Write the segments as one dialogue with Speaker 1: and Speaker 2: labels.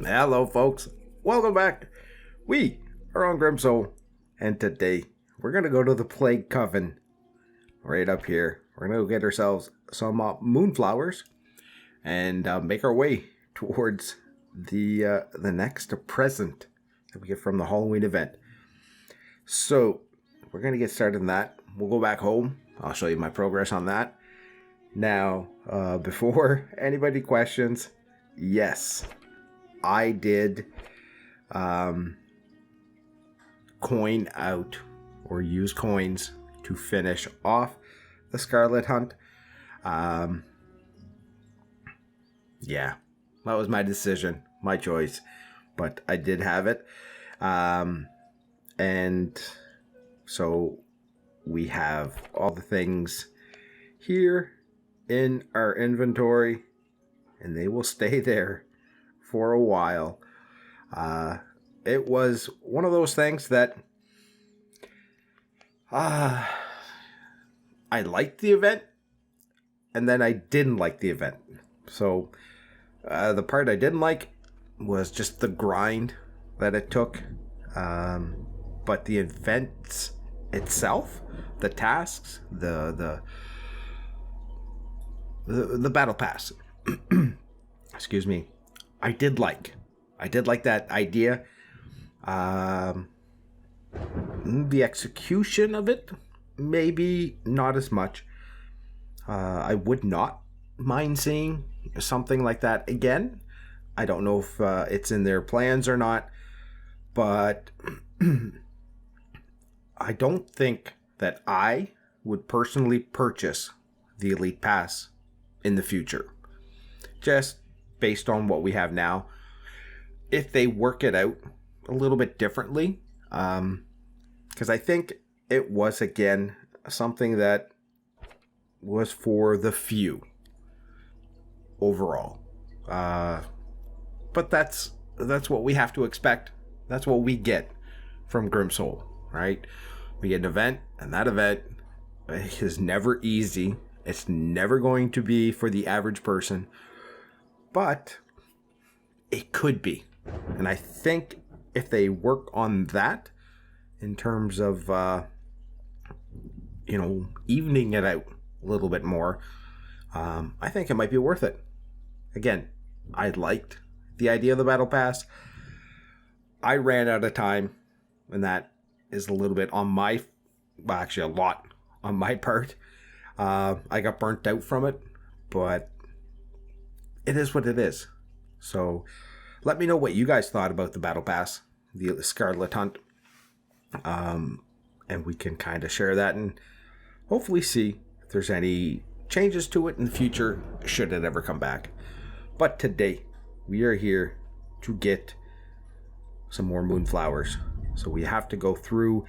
Speaker 1: Hello, folks. Welcome back. We are on Grimsoul, and today we're going to go to the Plague Coven right up here. We're going to go get ourselves some moonflowers and make our way towards the next present that we get from the Halloween event. So we're going to get started on that. We'll go back home. I'll show you my progress on that. Now, before anybody questions, yes, I did coin out or use coins to finish off the Scarlet Hunt. Yeah, that was my decision, my choice, but I did have it. And so we have all the things here in our inventory, and they will stay there for a while. It was one of those things that I liked the event, and then I didn't like the event. So the part I didn't like was just the grind that it took. But the events itself, the tasks, the battle pass, excuse me, I did like that idea. The execution of it, maybe not as much. I would not mind seeing something like that again. I don't know if it's in their plans or not, but I don't think that I would personally purchase the Elite Pass in the future, just based on what we have now. If they work it out a little bit differently, because I think it was, again, something that was for the few overall. But that's what we have to expect. That's what we get from Grimsoul, right? We get an event, and that event is never easy. It's never going to be for the average person, but it could be. And I think if they work on that in terms of, evening it out a little bit more, I think it might be worth it. Again, I liked the idea of the Battle Pass. I ran out of time, and that is a little bit on my, well, actually a lot on my part. I got burnt out from it, but it is what it is. So let me know what you guys thought about the Battle Pass, the Scarlet Hunt, and we can kind of share that and hopefully see if there's any changes to it in the future, should it ever come back. But today, we are here to get some more moonflowers. So we have to go through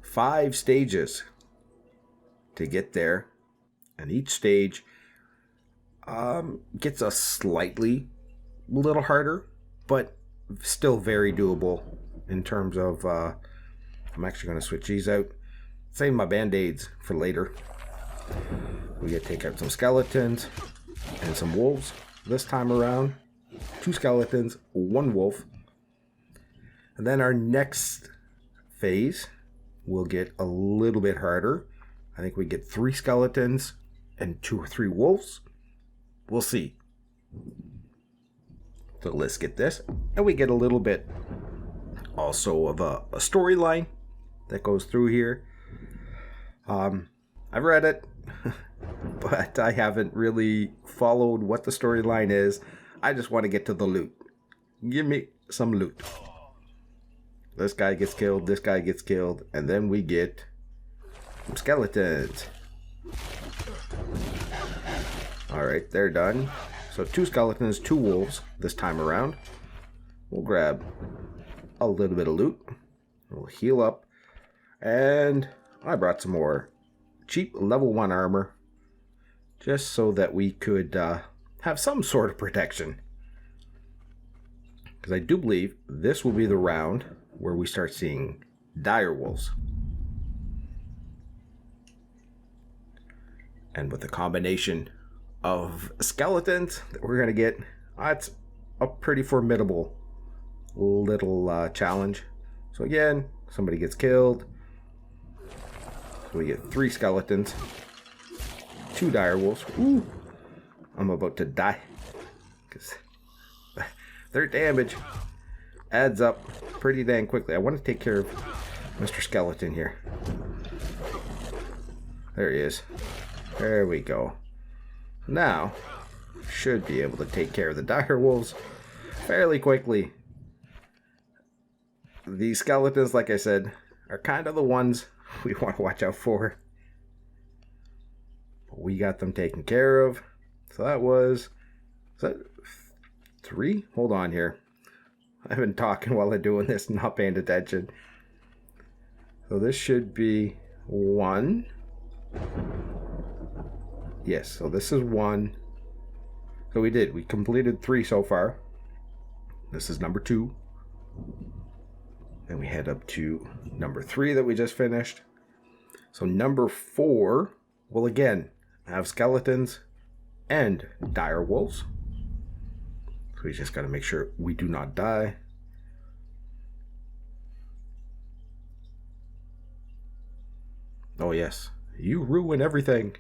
Speaker 1: 5 stages to get there, and each stage gets us slightly little harder, but still very doable in terms of I'm actually going to switch these out, save my band-aids for later. We get to take out some skeletons and some wolves this time around. 2 skeletons, 1 wolf. And then our next phase will get a little bit harder. I think we get 3 skeletons and 2 or 3 wolves. We'll see. So let's get this. And we get a little bit also of a storyline that goes through here. I've read it, but I haven't really followed what the storyline is. I just want to get to the loot. Give me some loot. This guy gets killed, this guy gets killed, and then we get some skeletons. Alright, they're done. So 2 skeletons, 2 wolves this time around. We'll grab a little bit of loot. We'll heal up. And I brought some more cheap level 1 armor, just so that we could have some sort of protection. Because I do believe this will be the round where we start seeing dire wolves. And with the combination of skeletons that we're going to get, that's a pretty formidable little challenge. So again, somebody gets killed. So we get 3 skeletons, 2 dire wolves. Ooh, I'm about to die because their damage adds up pretty dang quickly. I want to take care of Mr. Skeleton here. There he is. There we go. Now, should be able to take care of the dire wolves fairly quickly. These skeletons, like I said, are kind of the ones we want to watch out for. But we got them taken care of. So that was... Is that 3? Hold on here. I've been talking while I'm doing this, not paying attention. So this should be 1. Yes, so this is 1. So we completed 3 so far. This is number 2. Then we head up to number 3 that we just finished. So number 4 will again have skeletons and dire wolves. So we just got to make sure we do not die. Oh yes, you ruin everything.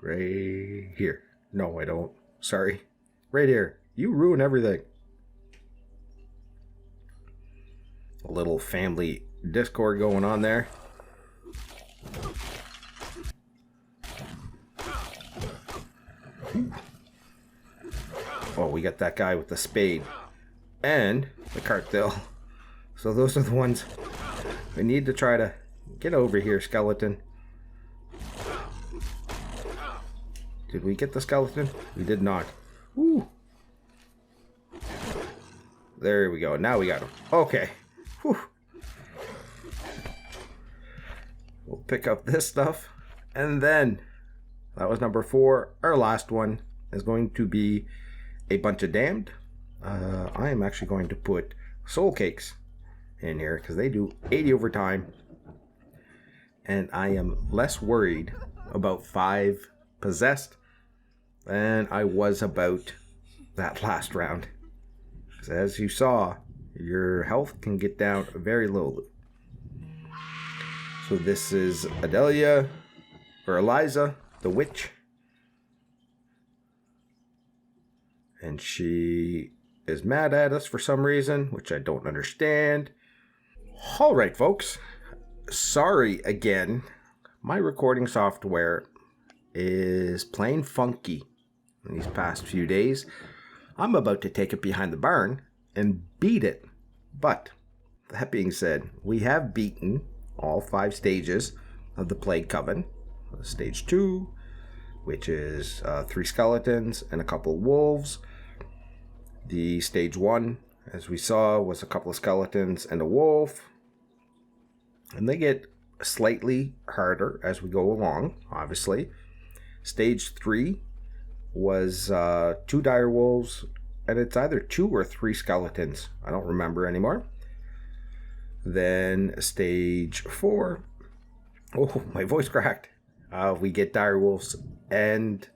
Speaker 1: Right here. No, I don't. Sorry. Right here. You ruin everything. A little family discord going on there. Oh, we got that guy with the spade and the cartel. So those are the ones we need to try to get over here, skeleton. Did we get the skeleton? We did not. Woo. There we go. Now we got him. Okay. Whew. We'll pick up this stuff. And then, that was number 4. Our last one is going to be a bunch of damned. I am actually going to put soul cakes in here because they do 80 overtime. And I am less worried about 5 possessed than I was about that last round. Because as you saw, your health can get down very low. So this is Adelia, or Eliza, the witch. And she is mad at us for some reason, which I don't understand. Alright folks, sorry again. My recording software is plain funky in these past few days. I'm about to take it behind the barn and beat it. But, that being said, we have beaten all 5 stages of the Plague Coven. Stage 2, which is 3 skeletons and a couple of wolves. The stage 1, as we saw, was a couple of skeletons and a wolf. And they get slightly harder as we go along, obviously. Stage 3 was 2 dire wolves, and it's either 2 or 3 skeletons. I don't remember anymore. Then stage 4. Oh, my voice cracked. We get dire wolves and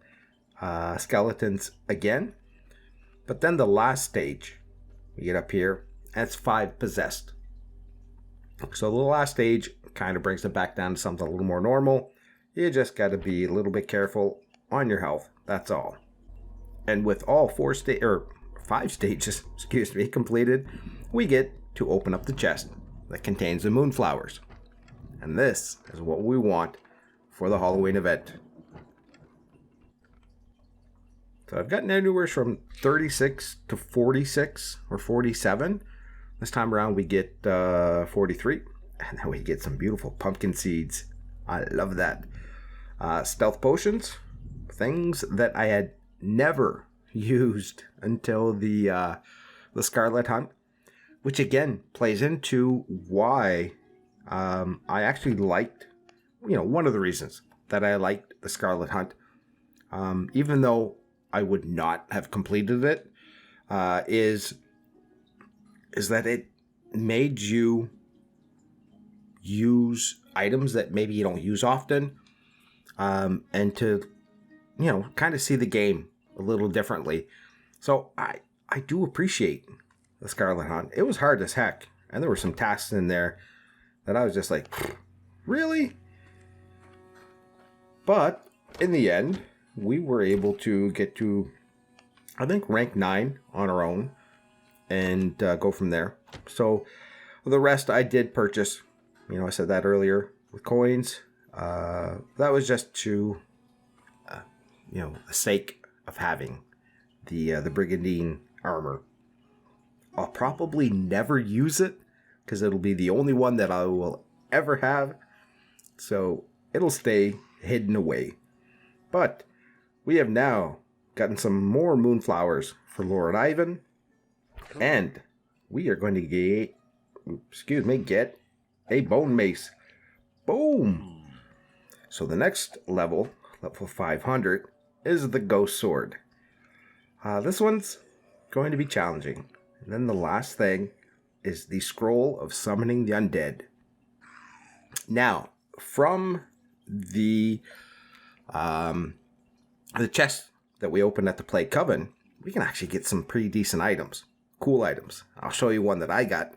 Speaker 1: skeletons again. But then the last stage, we get up here, and it's 5 possessed. So the last stage kind of brings it back down to something a little more normal. You just got to be a little bit careful on your health. That's all. And with all 5 stages, completed, we get to open up the chest that contains the moonflowers. And this is what we want for the Halloween event. So I've gotten anywhere from 36 to 46 or 47. This time around we get 43. And then we get some beautiful pumpkin seeds. I love that. Stealth potions. Things that I had never used until the Scarlet Hunt. Which again plays into why I actually liked, one of the reasons that I liked the Scarlet Hunt. Even though I would not have completed it, is that it made you use items that maybe you don't use often, and to, kind of see the game a little differently. So I do appreciate the Scarlet Hunt. It was hard as heck, and there were some tasks in there that I was just like, really? But in the end, we were able to get to, I think, rank 9 on our own and go from there. So the rest I did purchase. I said that earlier with coins. That was just to, the sake of having the Brigandine armor. I'll probably never use it because it'll be the only one that I will ever have. So it'll stay hidden away. But we have now gotten some more moonflowers for Lord Ivan. And we are going to get a bone mace. Boom! So the next level 500, is the ghost sword. This one's going to be challenging. And then the last thing is the scroll of summoning the undead. Now, from the chest that we opened at the Plague Coven, we can actually get some pretty decent items. Cool items. I'll show you one that I got.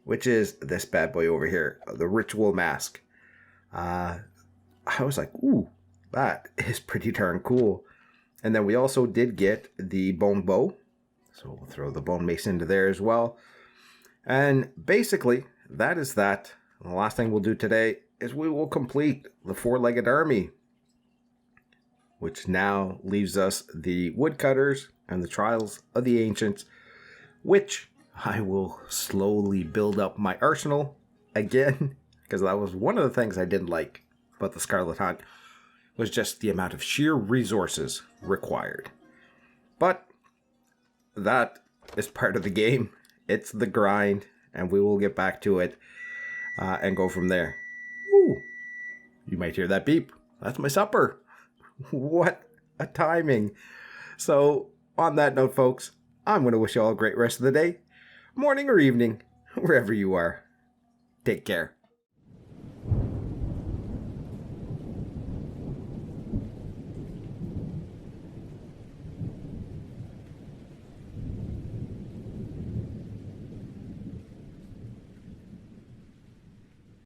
Speaker 1: Which is this bad boy over here, the Ritual Mask. I was like, ooh, that is pretty darn cool. And then we also did get the Bone Bow. So we'll throw the Bone Mace into there as well. And basically, that is that. And the last thing we'll do today is we will complete the four-legged army. Which now leaves us the Woodcutters and the Trials of the Ancients. Which I will slowly build up my arsenal again. Because that was one of the things I didn't like about the Scarlet Hunt. Was just the amount of sheer resources required. But that is part of the game. It's the grind, and we will get back to it and go from there. Ooh, you might hear that beep. That's my supper. What a timing. So, on that note, folks, I'm going to wish you all a great rest of the day, morning or evening, wherever you are. Take care.